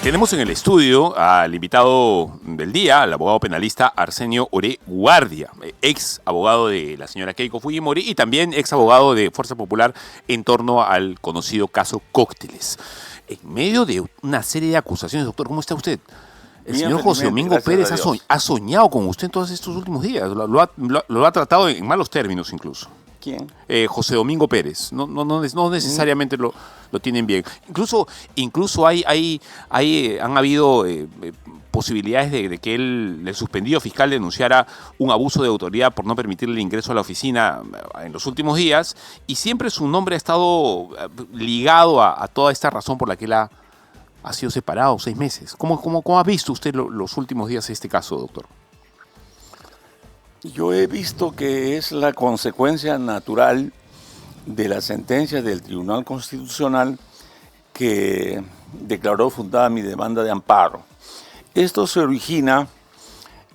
Tenemos en el estudio al invitado del día, al abogado penalista Arsenio Oré Guardia, ex abogado de la señora Keiko Fujimori y también ex abogado de Fuerza Popular en torno al conocido caso Cócteles. En medio de una serie de acusaciones, doctor, ¿cómo está usted? El señor José Domingo Pérez ha soñado con usted en todos estos últimos días, lo ha tratado en malos términos incluso. ¿Quién? José Domingo Pérez. No necesariamente lo tienen bien. Incluso han habido posibilidades de que el suspendido fiscal denunciara un abuso de autoridad por no permitirle el ingreso a la oficina en los últimos días, y siempre su nombre ha estado ligado a toda esta razón por la que él ha sido separado 6 meses. ¿Cómo ha visto usted los últimos días de este caso, doctor? Yo he visto que es la consecuencia natural de la sentencia del Tribunal Constitucional que declaró fundada mi demanda de amparo. Esto se origina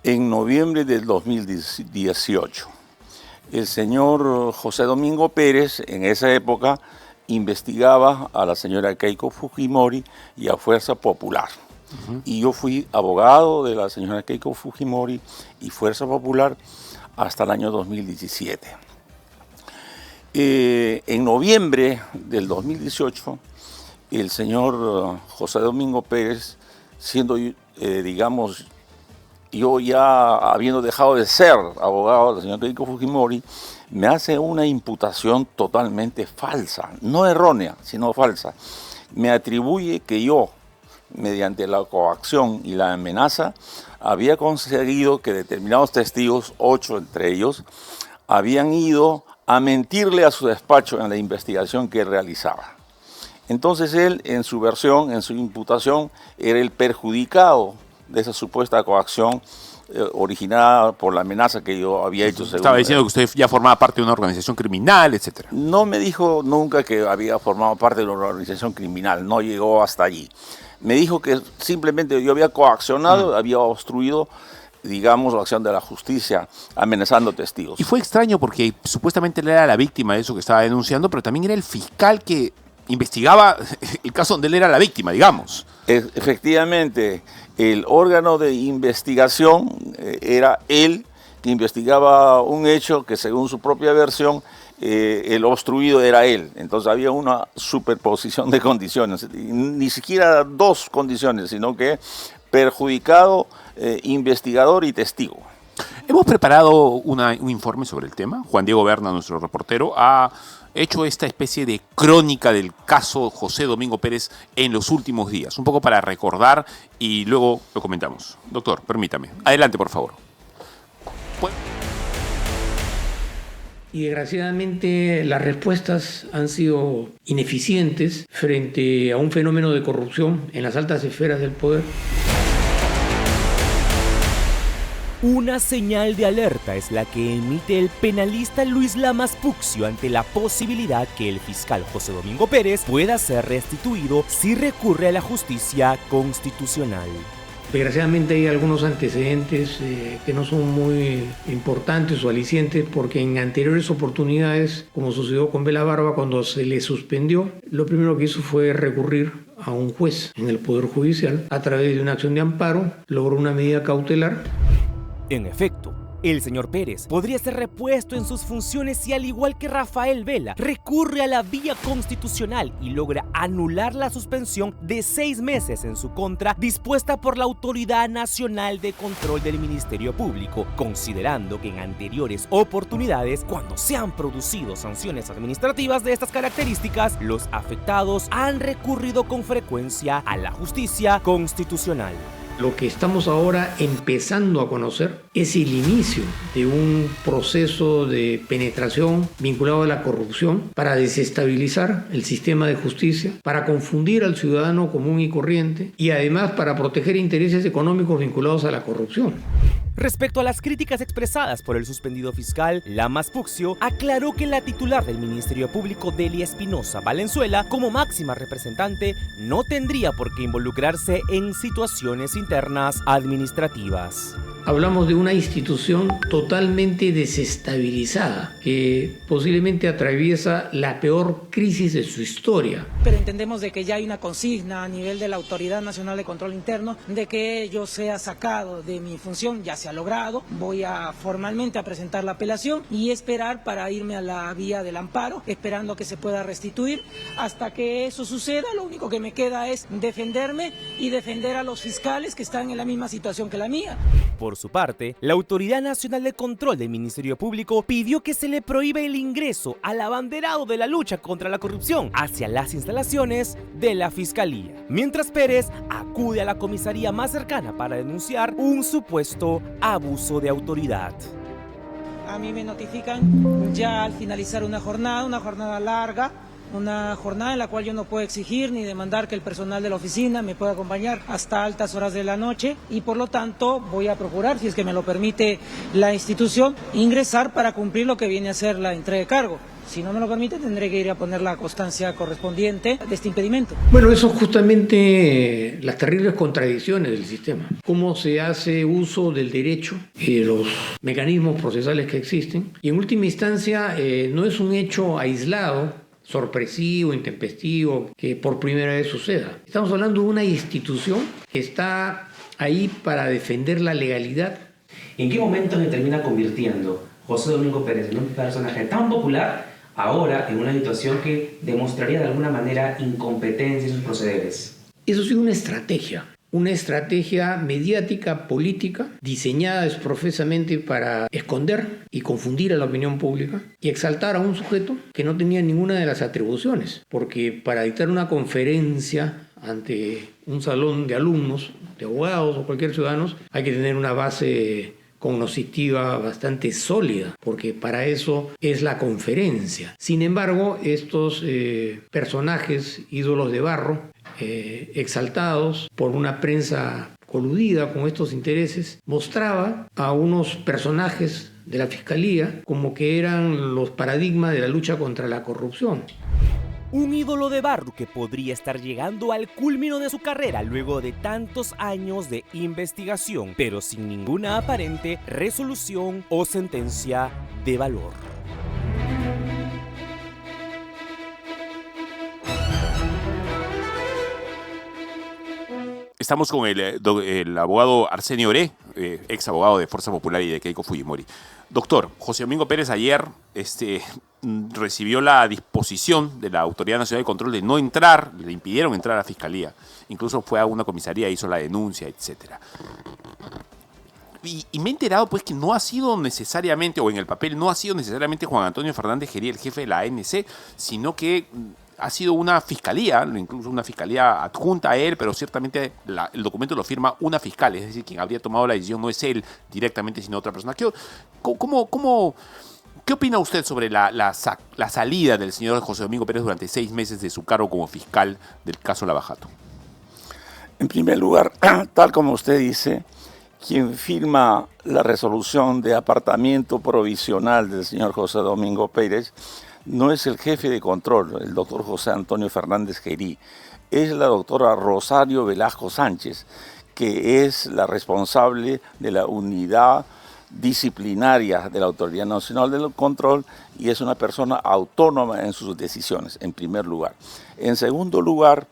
en noviembre del 2018. El señor José Domingo Pérez, en esa época, investigaba a la señora Keiko Fujimori y a Fuerza Popular. Y yo fui abogado de la señora Keiko Fujimori y Fuerza Popular hasta el año 2017. En noviembre del 2018, el señor José Domingo Pérez, siendo, digamos, yo ya habiendo dejado de ser abogado de la señora Keiko Fujimori, me hace una imputación totalmente falsa, no errónea, sino falsa. Me atribuye que yo, mediante la coacción y la amenaza, había conseguido que determinados testigos, 8 entre ellos, habían ido a mentirle a su despacho en la investigación que realizaba. Entonces él, en su versión, en su imputación, era el perjudicado de esa supuesta coacción originada por la amenaza que yo había hecho. Estaba diciendo que usted ya formaba parte de una organización criminal, etc. No me dijo nunca que había formado parte de una organización criminal, no llegó hasta allí. Me dijo que simplemente yo había coaccionado, había obstruido, digamos, la acción de la justicia, amenazando testigos. Y fue extraño porque supuestamente él era la víctima de eso que estaba denunciando, pero también era el fiscal que investigaba el caso donde él era la víctima, digamos. Efectivamente, el órgano de investigación era él que investigaba un hecho que, según su propia versión, el obstruido era él. Entonces había una superposición de condiciones, ni siquiera 2 condiciones, sino que perjudicado, investigador y testigo. Hemos preparado un informe sobre el tema. Juan Diego Berna, nuestro reportero, ha hecho esta especie de crónica del caso José Domingo Pérez en los últimos días, un poco para recordar y luego lo comentamos. Doctor, permítame. Adelante, por favor. Y desgraciadamente las respuestas han sido ineficientes frente a un fenómeno de corrupción en las altas esferas del poder. Una señal de alerta es la que emite el penalista Luis Lamas Puccio ante la posibilidad que el fiscal José Domingo Pérez pueda ser restituido si recurre a la justicia constitucional. Desgraciadamente hay algunos antecedentes que no son muy importantes o alicientes, porque en anteriores oportunidades, como sucedió con Vela Barba, cuando se le suspendió, lo primero que hizo fue recurrir a un juez en el Poder Judicial. A través de una acción de amparo, logró una medida cautelar. En efecto, el señor Pérez podría ser repuesto en sus funciones si, al igual que Rafael Vela, recurre a la vía constitucional y logra anular la suspensión de 6 meses en su contra dispuesta por la Autoridad Nacional de Control del Ministerio Público, considerando que en anteriores oportunidades, cuando se han producido sanciones administrativas de estas características, los afectados han recurrido con frecuencia a la justicia constitucional. Lo que estamos ahora empezando a conocer es el inicio de un proceso de penetración vinculado a la corrupción para desestabilizar el sistema de justicia, para confundir al ciudadano común y corriente y además para proteger intereses económicos vinculados a la corrupción. Respecto a las críticas expresadas por el suspendido fiscal, Lamas Puccio aclaró que la titular del Ministerio Público, Delia Espinosa Valenzuela, como máxima representante, no tendría por qué involucrarse en situaciones internas administrativas. Hablamos de una institución totalmente desestabilizada, que posiblemente atraviesa la peor crisis de su historia. Pero entendemos de que ya hay una consigna a nivel de la Autoridad Nacional de Control Interno de que yo sea sacado de mi función, ya se ha logrado. Voy a formalmente a presentar la apelación y esperar para irme a la vía del amparo, esperando que se pueda restituir. Hasta que eso suceda, lo único que me queda es defenderme y defender a los fiscales que están en la misma situación que la mía. Por su parte, la Autoridad Nacional de Control del Ministerio Público pidió que se le prohíba el ingreso al abanderado de la lucha contra la corrupción hacia las instalaciones de la Fiscalía, mientras Pérez acude a la comisaría más cercana para denunciar un supuesto abuso de autoridad. A mí me notifican ya al finalizar una jornada larga, una jornada en la cual yo no puedo exigir ni demandar que el personal de la oficina me pueda acompañar hasta altas horas de la noche y por lo tanto voy a procurar, si es que me lo permite la institución, ingresar para cumplir lo que viene a ser la entrega de cargo. Si no me lo permite, tendré que ir a poner la constancia correspondiente de este impedimento. Bueno, eso es justamente las terribles contradicciones del sistema. Cómo se hace uso del derecho y los mecanismos procesales que existen. Y en última instancia, no es un hecho aislado, sorpresivo, intempestivo, que por primera vez suceda. Estamos hablando de una institución que está ahí para defender la legalidad. ¿En qué momento se termina convirtiendo José Domingo Pérez en un personaje tan popular ahora en una situación que demostraría de alguna manera incompetencia en sus procederes? Eso ha sido una estrategia mediática, política, diseñada profesamente para esconder y confundir a la opinión pública y exaltar a un sujeto que no tenía ninguna de las atribuciones, porque para dictar una conferencia ante un salón de alumnos, de abogados o cualquier ciudadano, hay que tener una base cognoscitiva bastante sólida, porque para eso es la conferencia. Sin embargo, estos personajes, ídolos de barro, exaltados por una prensa coludida con estos intereses, mostraba a unos personajes de la Fiscalía como que eran los paradigmas de la lucha contra la corrupción. Un ídolo de barro que podría estar llegando al culmino de su carrera luego de tantos años de investigación, pero sin ninguna aparente resolución o sentencia de valor. Estamos con el abogado Arsenio Oré, ex abogado de Fuerza Popular y de Keiko Fujimori. Doctor, José Domingo Pérez ayer recibió la disposición de la Autoridad Nacional de Control de no entrar, le impidieron entrar a la Fiscalía. Incluso fue a una comisaría, hizo la denuncia, etc. Y me he enterado pues que no ha sido necesariamente, o en el papel no ha sido necesariamente Juan Antonio Fernández Gerí el jefe de la ANC, sino que ha sido una fiscalía, incluso una fiscalía adjunta a él, pero ciertamente el documento lo firma una fiscal, es decir, quien habría tomado la decisión no es él directamente, sino otra persona. ¿Qué opina usted sobre la salida del señor José Domingo Pérez durante 6 meses de su cargo como fiscal del caso Lava Jato? En primer lugar, tal como usted dice, quien firma la resolución de apartamiento provisional del señor José Domingo Pérez no es el jefe de control, el doctor José Antonio Fernández Gerí, es la doctora Rosario Velasco Sánchez, que es la responsable de la unidad disciplinaria de la Autoridad Nacional del Control y es una persona autónoma en sus decisiones, en primer lugar. En segundo lugar,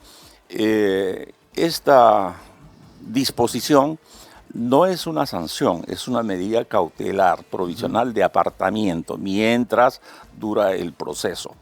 esta disposición no es una sanción, es una medida cautelar provisional de apartamiento mientras dura el proceso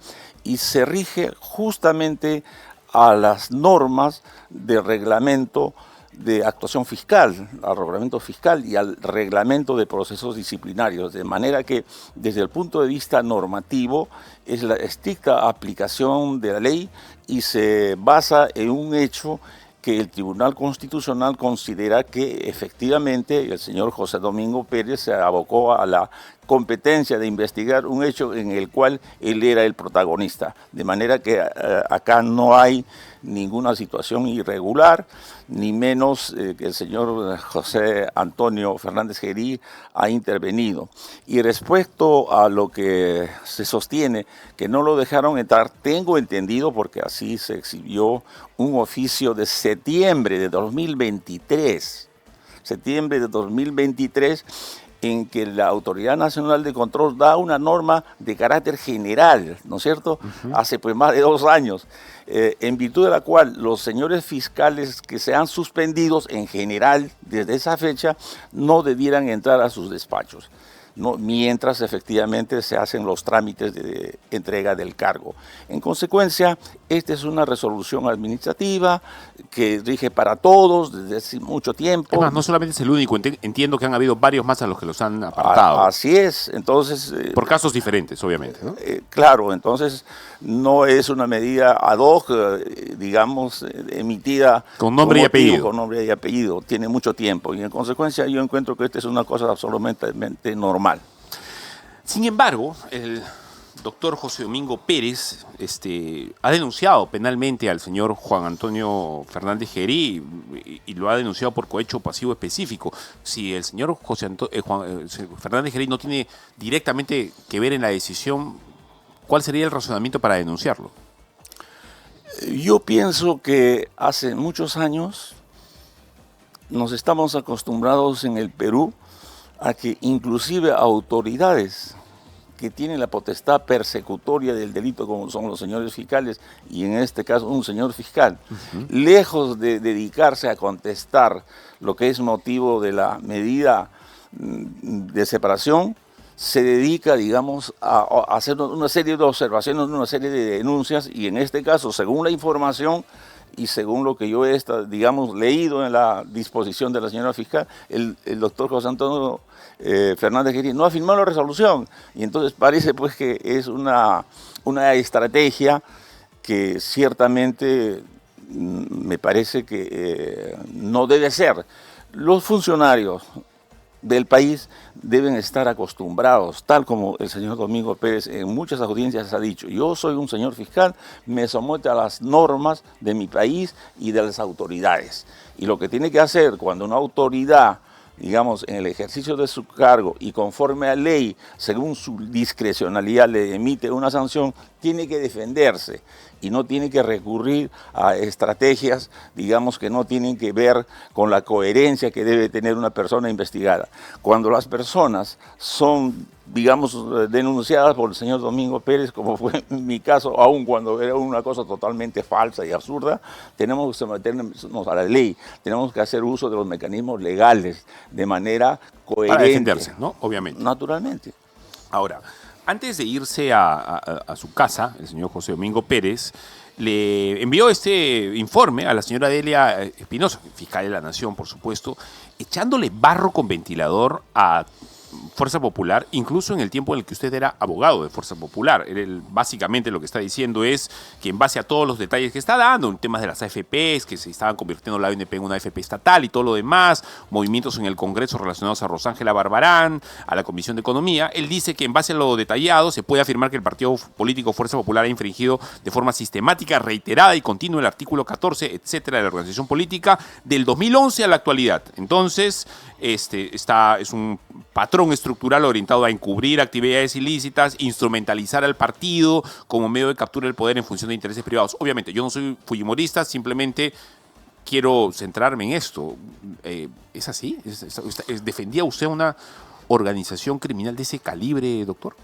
y se rige justamente a las normas de reglamento de actuación fiscal, al reglamento fiscal y al reglamento de procesos disciplinarios, de manera que desde el punto de vista normativo es la estricta aplicación de la ley y se basa en un hecho que el Tribunal Constitucional considera que efectivamente el señor José Domingo Pérez se abocó a la competencia de investigar un hecho en el cual él era el protagonista. De manera que acá no hay ninguna situación irregular, ni menos que el señor José Antonio Fernández Gerí ha intervenido. Y respecto a lo que se sostiene, que no lo dejaron entrar, tengo entendido, porque así se exhibió un oficio de septiembre de 2023, septiembre de 2023, en que la Autoridad Nacional de Control da una norma de carácter general, ¿no es cierto? Hace pues más de 2 años, en virtud de la cual los señores fiscales que sean suspendidos en general desde esa fecha no debieran entrar a sus despachos, ¿no? Mientras efectivamente se hacen los trámites de entrega del cargo. En consecuencia, esta es una resolución administrativa que rige para todos desde hace mucho tiempo. Es más, no solamente es el único, entiendo que han habido varios más a los que los han apartado. Así es, entonces... Por casos diferentes, obviamente, ¿no? Claro, entonces no es una medida ad hoc, digamos, emitida... Con nombre y apellido. Con nombre y apellido, tiene mucho tiempo y en consecuencia yo encuentro que esta es una cosa absolutamente normal. Sin embargo, el doctor José Domingo Pérez ha denunciado penalmente al señor Juan Antonio Fernández Gerí y lo ha denunciado por cohecho pasivo específico. Si el señor Fernández Gerí no tiene directamente que ver en la decisión, ¿cuál sería el razonamiento para denunciarlo? Yo pienso que hace muchos años nos estamos acostumbrados en el Perú a que inclusive autoridades que tienen la potestad persecutoria del delito, como son los señores fiscales, y en este caso un señor fiscal, lejos de dedicarse a contestar lo que es motivo de la medida de separación, se dedica, digamos, a hacer una serie de observaciones, una serie de denuncias, y en este caso, según la información y según lo que yo he, digamos, leído en la disposición de la señora fiscal, el doctor José Antonio Fernández Gerí no ha firmado la resolución, y entonces parece pues que es una estrategia que ciertamente me parece que no debe ser. Los funcionarios del país deben estar acostumbrados, tal como el señor Domingo Pérez en muchas audiencias ha dicho: yo soy un señor fiscal, me someto a las normas de mi país y de las autoridades. Y lo que tiene que hacer cuando una autoridad, digamos, en el ejercicio de su cargo y conforme a ley, según su discrecionalidad le emite una sanción, tiene que defenderse y no tiene que recurrir a estrategias, digamos, que no tienen que ver con la coherencia que debe tener una persona investigada. Cuando las personas son, digamos, denunciadas por el señor Domingo Pérez, como fue en mi caso, aun cuando era una cosa totalmente falsa y absurda, tenemos que someternos a la ley, tenemos que hacer uso de los mecanismos legales de manera coherente. Para defenderse, ¿no? Obviamente. Naturalmente. Ahora, antes de irse a su casa, el señor José Domingo Pérez le envió este informe a la señora Delia Espinosa, fiscal de la Nación, por supuesto, echándole barro con ventilador a Fuerza Popular, incluso en el tiempo en el que usted era abogado de Fuerza Popular. Él, básicamente lo que está diciendo es que en base a todos los detalles que está dando, en temas de las AFPs, que se estaban convirtiendo la ONP en una AFP estatal y todo lo demás, movimientos en el Congreso relacionados a Rosángela Barbarán, a la Comisión de Economía, él dice que en base a lo detallado se puede afirmar que el partido político Fuerza Popular ha infringido de forma sistemática, reiterada y continua el artículo 14, etcétera, de la organización política del 2011 a la actualidad. Entonces, es un patrón estructural orientado a encubrir actividades ilícitas, instrumentalizar al partido como medio de captura del poder en función de intereses privados. Obviamente, yo no soy fujimorista, simplemente quiero centrarme en esto. ¿Es así? ¿Defendía usted una organización criminal de ese calibre, doctor?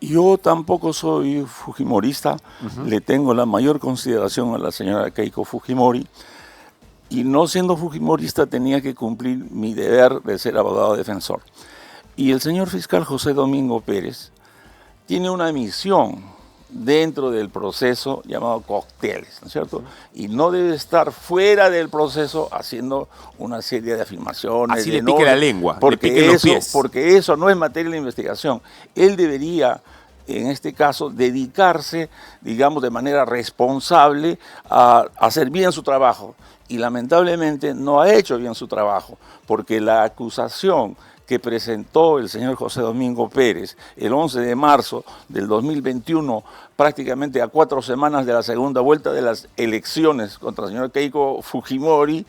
Yo tampoco soy fujimorista, le tengo la mayor consideración a la señora Keiko Fujimori, y no siendo fujimorista tenía que cumplir mi deber de ser abogado defensor. Y el señor fiscal José Domingo Pérez tiene una misión dentro del proceso llamado cócteles, ¿no es cierto? Y no debe estar fuera del proceso haciendo una serie de afirmaciones. Así le pique la lengua, porque le pique los pies. Porque eso no es materia de investigación. Él debería, en este caso, dedicarse, digamos, de manera responsable a hacer bien su trabajo. Y lamentablemente no ha hecho bien su trabajo, porque la acusación que presentó el señor José Domingo Pérez el 11 de marzo del 2021, prácticamente a 4 semanas de la segunda vuelta de las elecciones contra el señor Keiko Fujimori,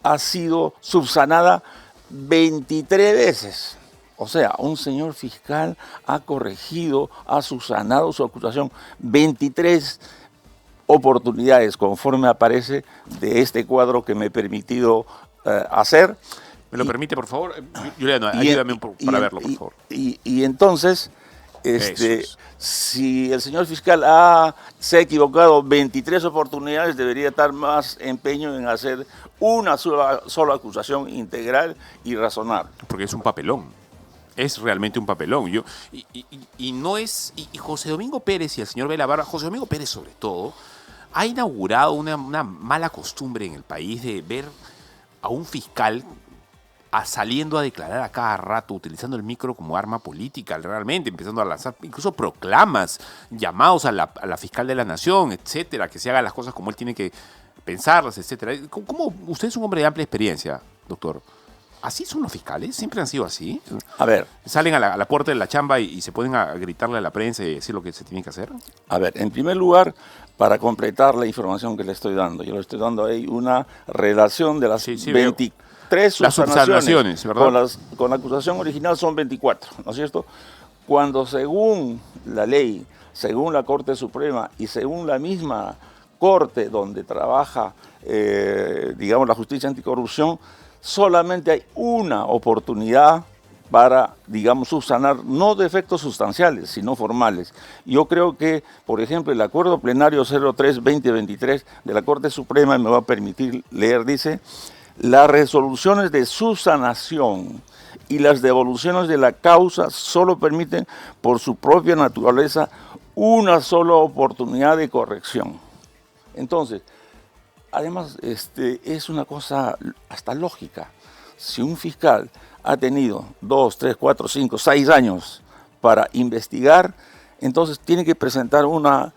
ha sido subsanada 23 veces. O sea, un señor fiscal ha corregido, ha subsanado su acusación 23 oportunidades, conforme aparece de este cuadro que me he permitido hacer. ¿Me lo permite, por favor? Juliano, ayúdame para verlo, por favor. Y entonces, Eso es. si el señor fiscal se ha equivocado 23 oportunidades, debería dar más empeño en hacer una sola acusación integral y razonable. Porque es un papelón. Es realmente un papelón. Y no es. Y José Domingo Pérez y el señor Vela Barba, José Domingo Pérez sobre todo, ha inaugurado una mala costumbre en el país de ver a un fiscal saliendo a declarar a cada rato, utilizando el micro como arma política, realmente, empezando a lanzar incluso proclamas, llamados a la fiscal de la nación, etcétera, que se hagan las cosas como él tiene que pensarlas, etcétera. ¿Cómo usted es un hombre de amplia experiencia, doctor? ¿Así son los fiscales? ¿Siempre han sido así? A ver. ¿Salen a la puerta de la chamba y se ponen a gritarle a la prensa y decir lo que se tiene que hacer? A ver, en primer lugar, para completar la información que le estoy dando, yo le estoy dando ahí una relación de las 23 subsanaciones, ¿verdad? Con la acusación original son 24, ¿no es cierto? Cuando según la ley, según la Corte Suprema y según la misma Corte donde trabaja, digamos, la justicia anticorrupción, solamente hay una oportunidad para, digamos, subsanar no defectos sustanciales, sino formales. Yo creo que, por ejemplo, el acuerdo plenario 03-2023 de la Corte Suprema, me va a permitir leer, dice: las resoluciones de subsanación y las devoluciones de la causa solo permiten, por su propia naturaleza, una sola oportunidad de corrección. Entonces, además, es una cosa hasta lógica. Si un fiscal ha tenido 2, 3, 4, 5, 6 años para investigar, entonces tiene que presentar una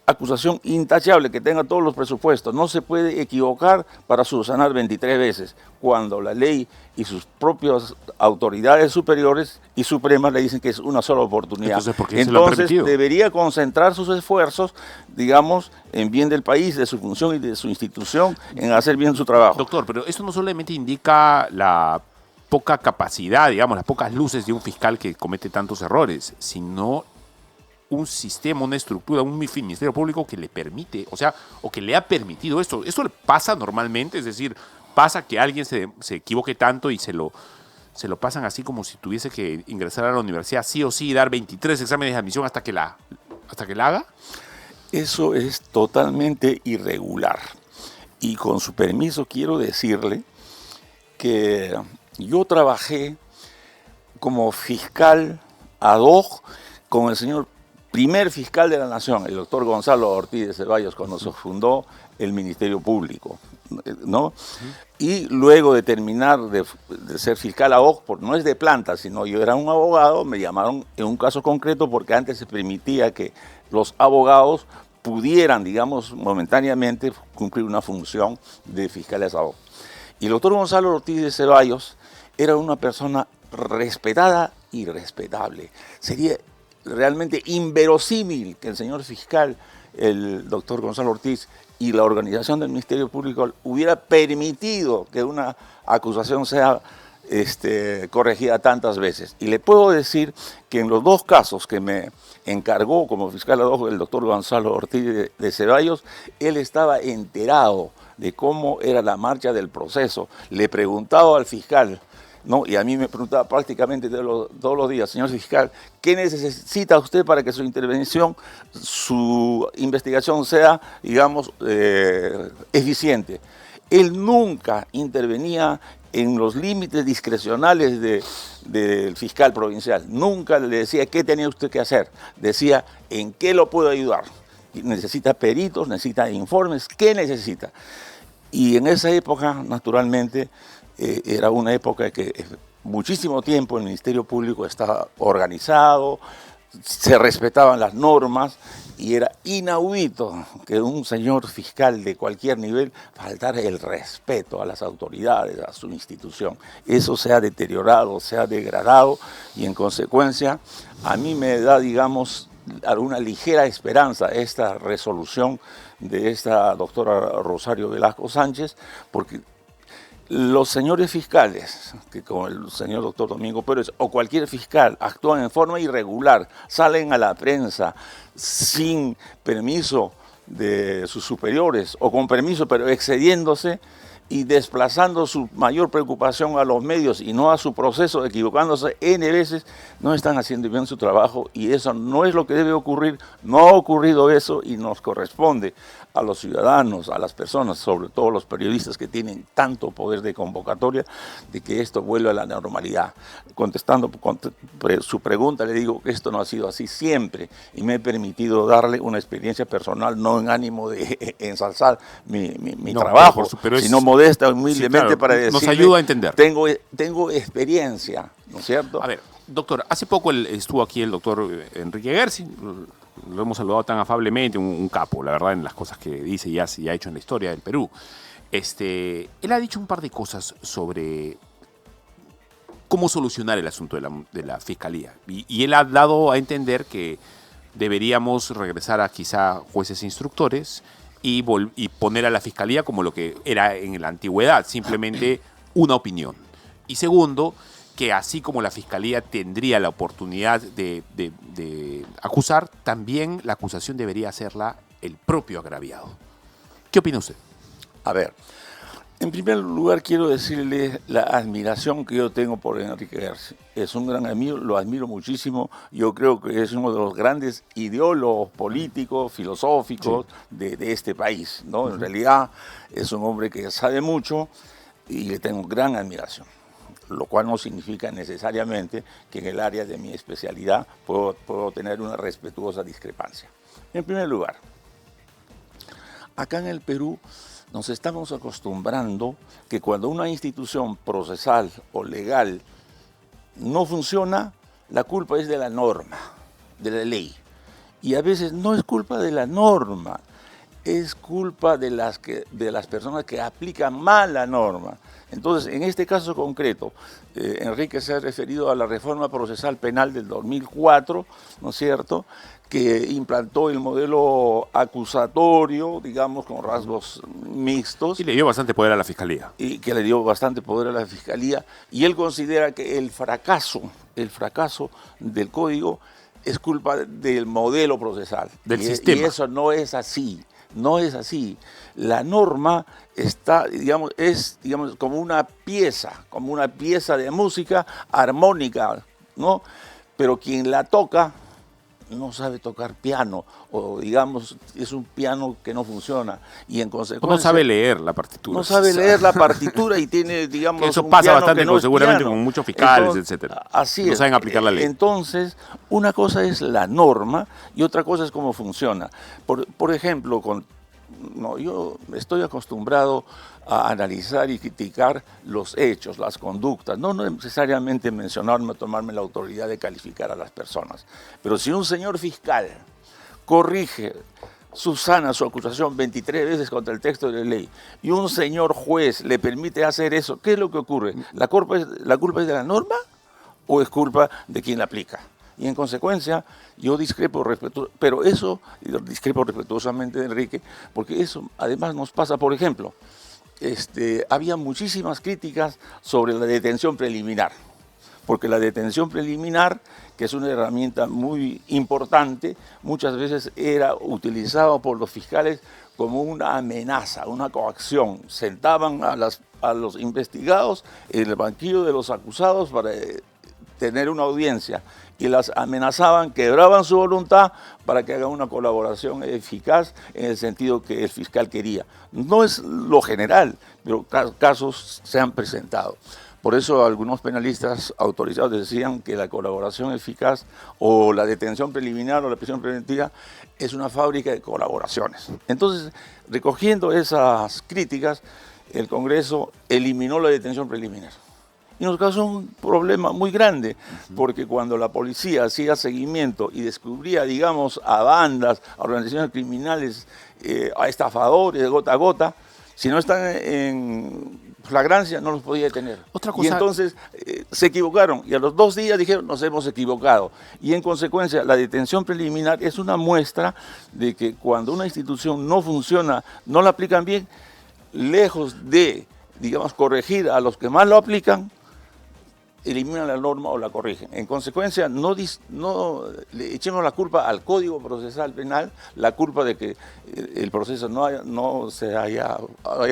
acusación intachable que tenga todos los presupuestos. No se puede equivocar para subsanar 23 veces, cuando la ley y sus propias autoridades superiores y supremas le dicen que es una sola oportunidad. Entonces, ¿por qué se lo han permitido? Debería concentrar sus esfuerzos, digamos, en bien del país, de su función y de su institución, en hacer bien su trabajo. Doctor, pero esto no solamente indica la poca capacidad, digamos, las pocas luces de un fiscal que comete tantos errores, sino un sistema, una estructura, un ministerio público que le permite, o que le ha permitido esto. Esto le pasa normalmente, es decir, pasa que alguien se equivoque tanto y se lo pasan así como si tuviese que ingresar a la universidad sí o sí y dar 23 exámenes de admisión hasta que la haga. Eso es totalmente irregular. Y con su permiso quiero decirle que yo trabajé como fiscal ad hoc con el señor primer fiscal de la Nación, el doctor Gonzalo Ortiz de Ceballos, cuando se fundó el Ministerio Público, ¿no? Y luego de terminar de ser fiscal ad hoc, no es de planta, sino yo era un abogado, me llamaron en un caso concreto porque antes se permitía que los abogados pudieran, digamos, momentáneamente cumplir una función de fiscales ad hoc. Y el doctor Gonzalo Ortiz de Ceballos era una persona respetada y respetable. Sería realmente inverosímil que el señor fiscal, el doctor Gonzalo Ortiz, y la organización del Ministerio Público hubiera permitido que una acusación sea corregida tantas veces. Y le puedo decir que en los dos casos que me encargó como fiscal ad hoc el doctor Gonzalo Ortiz de Ceballos, él estaba enterado de cómo era la marcha del proceso. Le preguntaba al fiscal, ¿no? Y a mí me preguntaba prácticamente todos los días: señor fiscal, ¿qué necesita usted para que su intervención, su investigación sea, digamos, eficiente? Él nunca intervenía en los límites discrecionales del fiscal provincial. Nunca le decía qué tenía usted que hacer. Decía en qué lo puedo ayudar. Necesita peritos, necesita informes, ¿qué necesita? Y en esa época, naturalmente, era una época que muchísimo tiempo el Ministerio Público estaba organizado, se respetaban las normas y era inaudito que un señor fiscal de cualquier nivel faltara el respeto a las autoridades, a su institución. Eso se ha deteriorado, se ha degradado y en consecuencia a mí me da, digamos, alguna ligera esperanza esta resolución de esta doctora Rosario Velasco Sánchez, porque los señores fiscales, que como el señor doctor Domingo Pérez o cualquier fiscal, actúan en forma irregular, salen a la prensa sin permiso de sus superiores o con permiso pero excediéndose, y desplazando su mayor preocupación a los medios y no a su proceso, equivocándose N veces, no están haciendo bien su trabajo y eso no es lo que debe ocurrir. No ha ocurrido eso y nos corresponde a los ciudadanos, a las personas, sobre todo los periodistas que tienen tanto poder de convocatoria, de que esto vuelva a la normalidad. Contestando su pregunta, le digo que esto no ha sido así siempre y me he permitido darle una experiencia personal, no en ánimo de ensalzar mi trabajo, sino modesta, humildemente, sí, claro, para decirle, nos ayuda a entender. Tengo experiencia, ¿no es cierto? A ver, doctor, hace poco estuvo aquí el doctor Enrique Gersi, lo hemos saludado tan afablemente, un capo, la verdad, en las cosas que dice y ha hecho en la historia del Perú. Él ha dicho un par de cosas sobre cómo solucionar el asunto de la fiscalía. Y él ha dado a entender que deberíamos regresar a quizá jueces instructores y poner a la fiscalía como lo que era en la antigüedad, simplemente una opinión. Y segundo, que así como la fiscalía tendría la oportunidad de acusar, también la acusación debería hacerla el propio agraviado. ¿Qué opina usted? A ver, en primer lugar quiero decirle la admiración que yo tengo por Enrique Gersi. Es un gran amigo, lo admiro muchísimo. Yo creo que es uno de los grandes ideólogos políticos, filosóficos de este país, ¿no? En realidad es un hombre que sabe mucho y le tengo gran admiración, lo cual no significa necesariamente que en el área de mi especialidad puedo tener una respetuosa discrepancia. En primer lugar, acá en el Perú nos estamos acostumbrando que cuando una institución procesal o legal no funciona, la culpa es de la norma, de la ley. Y a veces no es culpa de la norma, es culpa de las personas que aplican mal la norma. Entonces, en este caso concreto, Enrique se ha referido a la reforma procesal penal del 2004, ¿no es cierto?, que implantó el modelo acusatorio, digamos, con rasgos mixtos. Y le dio bastante poder a la Fiscalía. Y que le dio bastante poder a la Fiscalía. Y él considera que el fracaso del código es culpa del modelo procesal. Del sistema. Y eso no es así. No es así. La norma está, es como una pieza de música armónica, ¿no? Pero quien la toca no sabe tocar piano, o digamos, es un piano que no funciona, y en consecuencia... No sabe leer la partitura. No sabe leer la partitura y tiene, digamos, eso un pasa piano bastante, que no es seguramente piano. con muchos fiscales, Entonces, etcétera. Así no es. saben aplicar la ley. Entonces, una cosa es la norma y otra cosa es cómo funciona. Por ejemplo, yo estoy acostumbrado a analizar y criticar los hechos, las conductas, no necesariamente mencionarme o tomarme la autoridad de calificar a las personas. Pero si un señor fiscal corrige, subsana su acusación 23 veces contra el texto de la ley y un señor juez le permite hacer eso, ¿qué es lo que ocurre? ¿La culpa es de la norma o es culpa de quien la aplica? Y en consecuencia, yo discrepo respetuosamente de Enrique, porque eso además nos pasa, por ejemplo, había muchísimas críticas sobre la detención preliminar, porque la detención preliminar, que es una herramienta muy importante, muchas veces era utilizada por los fiscales como una amenaza, una coacción. Sentaban a los investigados en el banquillo de los acusados para tener una audiencia y las amenazaban, quebraban su voluntad para que hagan una colaboración eficaz en el sentido que el fiscal quería. No es lo general, pero casos se han presentado. Por eso algunos penalistas autorizados decían que la colaboración eficaz o la detención preliminar o la prisión preventiva es una fábrica de colaboraciones. Entonces, recogiendo esas críticas, el Congreso eliminó la detención preliminar. Y nos causó un problema muy grande, porque cuando la policía hacía seguimiento y descubría, digamos, a bandas, a organizaciones criminales, a estafadores de gota a gota, si no están en flagrancia no los podía detener. Otra cosa... Y entonces se equivocaron y a los 2 días dijeron nos hemos equivocado. Y en consecuencia la detención preliminar es una muestra de que cuando una institución no funciona, no la aplican bien, lejos de, digamos, corregir a los que más lo aplican, eliminan la norma o la corrigen. En consecuencia, no le echemos la culpa al Código Procesal Penal, la culpa de que el proceso no se haya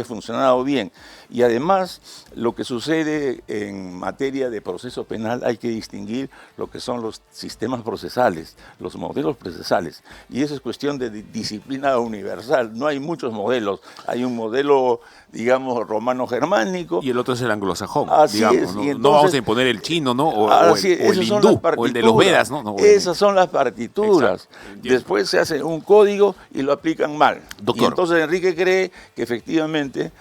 funcionado bien. Y además, lo que sucede en materia de proceso penal, hay que distinguir lo que son los sistemas procesales, los modelos procesales. Y eso es cuestión de disciplina universal. No hay muchos modelos. Hay un modelo, digamos, romano-germánico. Y el otro es el anglosajón, Así digamos. es. ¿No? Y entonces, no vamos a imponer el chino, ¿no? O el hindú, o el de los Vedas, ¿no? Esas son las partituras. Después se hace un código y lo aplican mal. Doctor. Y entonces Enrique cree que efectivamente,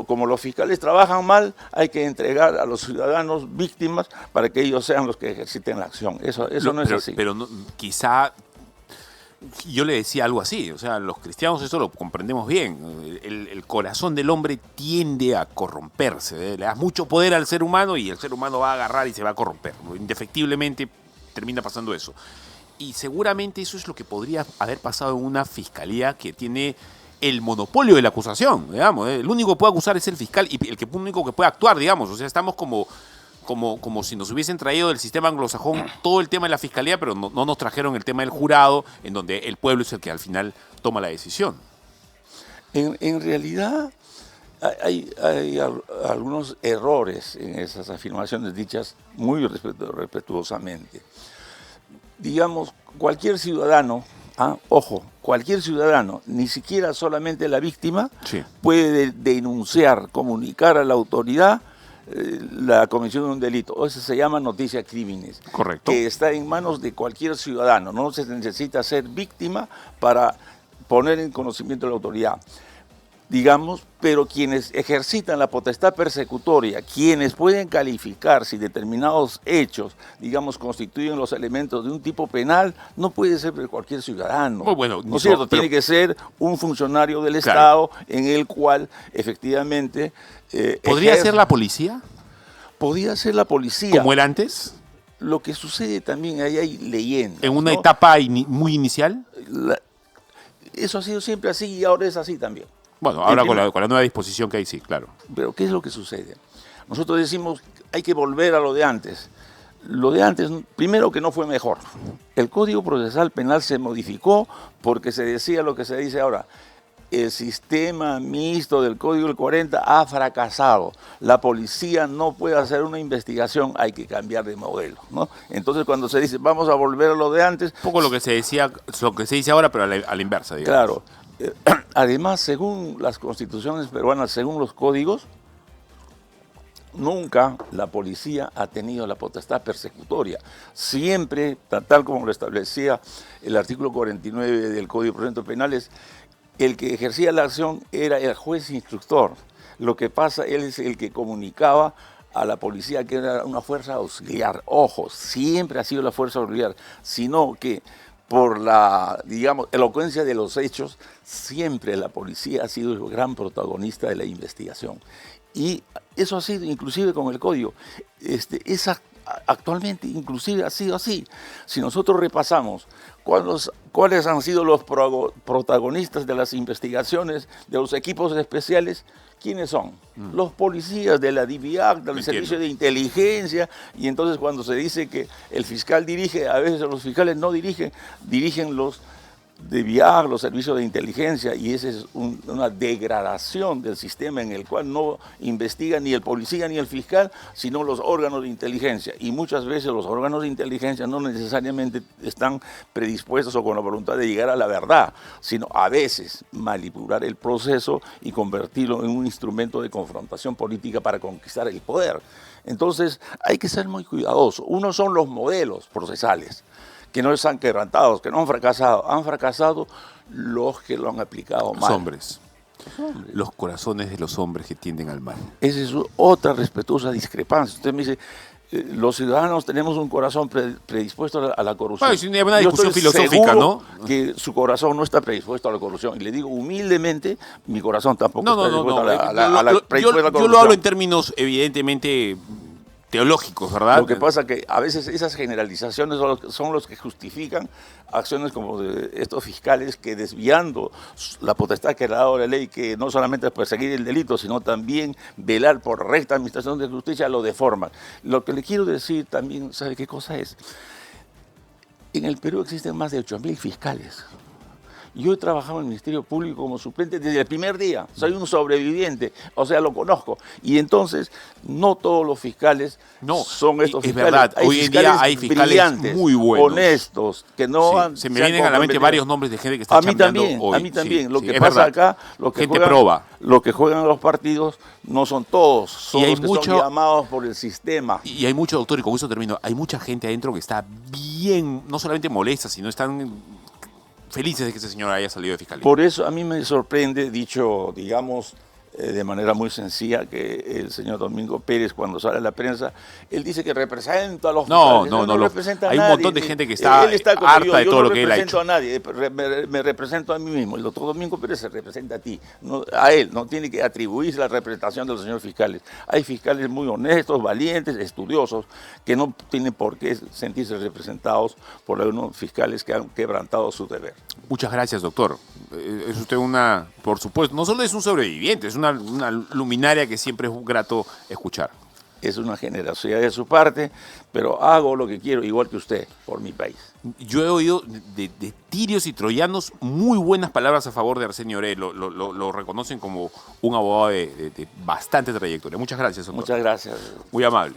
como los fiscales trabajan mal, hay que entregar a los ciudadanos víctimas para que ellos sean los que ejerciten la acción. Eso no es así. Pero quizá yo le decía algo así, o sea, los cristianos eso lo comprendemos bien. El corazón del hombre tiende a corromperse, le das mucho poder al ser humano y el ser humano va a agarrar y se va a corromper. Indefectiblemente termina pasando eso. Y seguramente eso es lo que podría haber pasado en una fiscalía que tiene el monopolio de la acusación, digamos. El único que puede acusar es el fiscal y el único que puede actuar, digamos. O sea, estamos como si nos hubiesen traído del sistema anglosajón todo el tema de la fiscalía, pero no nos trajeron el tema del jurado, en donde el pueblo es el que al final toma la decisión. En realidad hay algunos errores en esas afirmaciones dichas muy respetuosamente. Digamos, cualquier ciudadano, cualquier ciudadano, ni siquiera solamente la víctima, sí, puede denunciar, comunicar a la autoridad la comisión de un delito. Eso se llama noticia crímenes. Correcto. Que está en manos de cualquier ciudadano. No se necesita ser víctima para poner en conocimiento de la autoridad. Digamos, pero quienes ejercitan la potestad persecutoria, quienes pueden calificar si determinados hechos, digamos, constituyen los elementos de un tipo penal, no puede ser cualquier ciudadano. Muy bueno, ¿no es cierto? Tiene que ser un funcionario del Estado, claro, en el cual efectivamente... ¿Podría ser la policía? Podría ser la policía. ¿Como era antes? Lo que sucede también, ahí hay leyendas. ¿En una etapa muy inicial? Eso ha sido siempre así y ahora es así también. Bueno, ahora con la nueva disposición que hay, sí, claro. Pero ¿qué es lo que sucede? Nosotros decimos hay que volver a lo de antes. Lo de antes, primero que no fue mejor. El Código Procesal Penal se modificó porque se decía lo que se dice ahora. El sistema mixto del Código del 40 ha fracasado. La policía no puede hacer una investigación, hay que cambiar de modelo, ¿no? Entonces cuando se dice vamos a volver a lo de antes... Un poco lo que se dice ahora, pero a la inversa, digamos. Claro. Además, según las constituciones peruanas, según los códigos, nunca la policía ha tenido la potestad persecutoria. Siempre, tal como lo establecía el artículo 49 del Código de Procedimientos Penales, el que ejercía la acción era el juez instructor. Lo que pasa, él es el que comunicaba a la policía que era una fuerza auxiliar. Ojo, siempre ha sido la fuerza auxiliar, sino que por la, digamos, elocuencia de los hechos, siempre la policía ha sido el gran protagonista de la investigación. Y eso ha sido inclusive con el código. Actualmente inclusive ha sido así. Si nosotros repasamos cuáles han sido los protagonistas de las investigaciones de los equipos especiales, ¿quiénes son? Los policías de la DIVIAC, del Servicio de Inteligencia, y entonces cuando se dice que el fiscal dirige, a veces los fiscales no dirigen los DIVIAC, los servicios de inteligencia, y esa es una degradación del sistema en el cual no investiga ni el policía ni el fiscal, sino los órganos de inteligencia. Y muchas veces los órganos de inteligencia no necesariamente están predispuestos o con la voluntad de llegar a la verdad, sino a veces manipular el proceso y convertirlo en un instrumento de confrontación política para conquistar el poder. Entonces hay que ser muy cuidadosos. Uno son los modelos procesales, que no están quebrantados, que no han fracasado. Han fracasado los que lo han aplicado mal. Los hombres. Los corazones de los hombres que tienden al mal. Esa es otra respetuosa discrepancia. Usted me dice, los ciudadanos tenemos un corazón predispuesto a la corrupción. Bueno, es una discusión filosófica, ¿no? Que su corazón no está predispuesto a la corrupción. Y le digo humildemente, mi corazón tampoco está predispuesto a la corrupción. Yo lo hablo en términos, evidentemente, teológicos, ¿verdad? Lo que pasa es que a veces esas generalizaciones son los que justifican acciones como de estos fiscales que, desviando la potestad que le ha dado la ley, que no solamente es perseguir el delito, sino también velar por recta administración de justicia, lo deforman. Lo que le quiero decir también, ¿sabe qué cosa es? En el Perú existen más de 8.000 fiscales. Yo he trabajado en el Ministerio Público como suplente desde el primer día. Soy un sobreviviente, o sea, lo conozco. Y entonces, no todos los fiscales son estos fiscales. Es verdad, hoy en día hay fiscales brillantes, muy buenos, honestos, que no han... Se me vienen a la mente varios nombres de gente que está chambeando hoy. A mí también. Lo que es pasa verdad. acá, lo que juegan los partidos, no son todos. Son los que son llamados por el sistema. Y hay mucho, doctor, y con eso termino, hay mucha gente adentro que está bien, no solamente molesta, sino están felices de que ese señor haya salido de fiscalía. Por eso a mí me sorprende, dicho, digamos, de manera muy sencilla, que el señor Domingo Pérez, cuando sale a la prensa, él dice que representa a los fiscales. No representa a hay nadie. un montón de gente que está harta de todo lo que él ha hecho. Yo no represento a nadie, me represento a mí mismo. El doctor Domingo Pérez se representa a ti, a él. No tiene que atribuirse la representación de los señores fiscales. Hay fiscales muy honestos, valientes, estudiosos, que no tienen por qué sentirse representados por algunos fiscales que han quebrantado su deber. Muchas gracias, doctor. Es usted por supuesto, no solo es un sobreviviente, es una luminaria que siempre es grato escuchar. Es una generosidad de su parte, pero hago lo que quiero, igual que usted, por mi país. Yo he oído de tirios y troyanos muy buenas palabras a favor de Arsenio Oré. Lo reconocen como un abogado de bastante trayectoria. Muchas gracias, doctor. Muchas gracias. Muy amable.